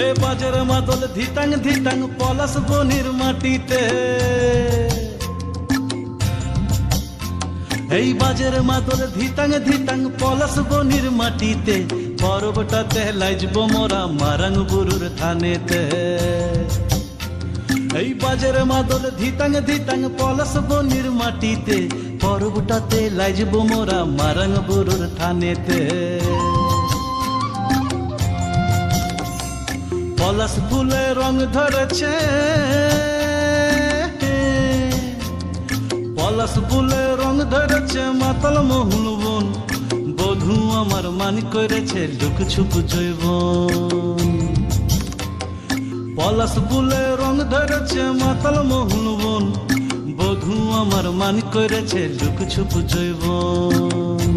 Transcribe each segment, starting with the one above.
এই বাজের মাদল ধিতাং ধিতাং পলাশ বনির মাটিতে, এই বাজের মাদল ধিতাং ধিতাং পলাশ বনির মাটিতে, পরবটাতে লাইজব মোরা মারাং বুরুর থানেতে। এই বাজের মাদল ধিতাং ধিতাং পলাশ বনির মাটিতে, পরবটাতে লাইজব মোরা মারাং বুরুর থানেতে। পলাশ ফুলে রং ধরেছে, পলাশ ফুলে রং ধরেছে মাতাল মোহন বন, বধূ আমার মান করেছে লুক ছুপ জৈবন। পলাশ ফুলে রং ধরেছে মাতাল মোহন বন, বধূ আমার মান করেছে লুক ছুপ জৈবন।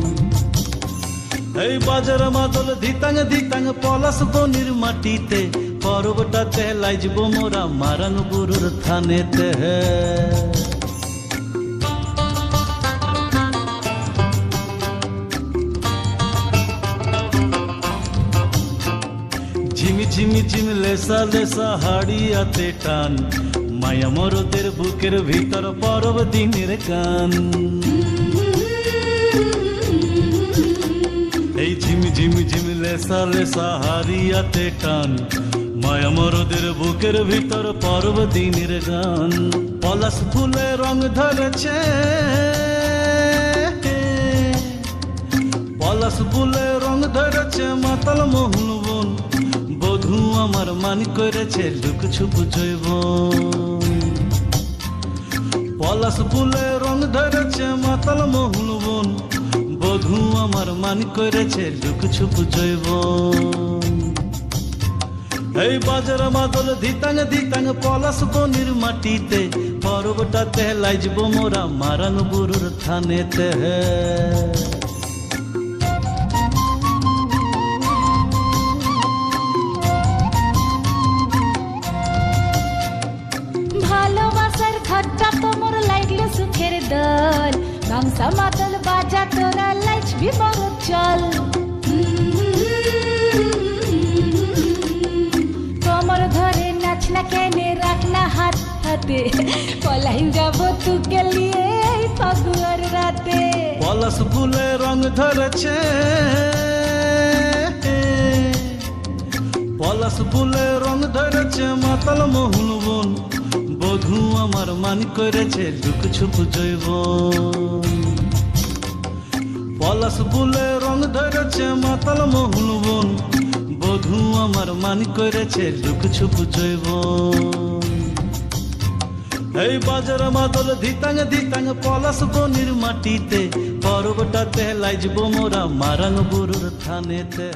এই বাজার মাদল ধিতাং ধিতাং পলাশ বনির মাটিতে, পরবটাতে লাইজব মোরা মারাং বুরুর থানেতে। ঝিমি ঝিমি ঝিম লেসা লেসা হাড়িয়াতে টান, মায়া মরদের বুকের ভিতর পরব দিনের গান। এই ঝিমি ঝিমি ঝিম লেসা লেসা হাড়িয়াতে টান, মায়া মরদের বুকের ভিতর পরব দিনের গান। পলাশ ফুলে রং ধরেছে, পলাশ ফুলে রং ধরেছে মাতাল মোহন বন, বধূ আমার মান করেছে লুক ছুপ জৈবন। পলাশ ফুলে রং ধরেছে মাতাল মোহন বন, বধূ আমার মান করেছে লুক ছুপ জৈবন। এই বাজার মাদল ধিতাং ধিতাং পলাশ বনির মাটিতে, পরবটাতে লাইজব মোরা মারাং বুরুর থানেতে। ভালোবাসার ঘরটা তোমার লাগলো সুখের দল, গামছা মাদল বাজা তোরা লাইজবি বড় চল। তোমার ধরে নাচ না কেনে রাখ না হাত হাতে, পলাই যাব তুকে লিয়ে এই ফাগুয়ার রাতে। পলাশ ফুলে রং ধরেছে, পলাশ ফুলে রং ধরেছে মাতাল মোহন বন, বধূ আমার মান করেছে লুক ছুপ জৈবন। পলাশ ফুলে রং ধরেছে মাতাল মোহন বন, বধূ আমার মান করেছে লুক ছুপ জৈবন। এই বাজার মাদল ধিতাং ধিতাং পলাশ বনির মাটিতে, পরবটাতে লাইজব মোরা মারাং বুরুর থানেতে।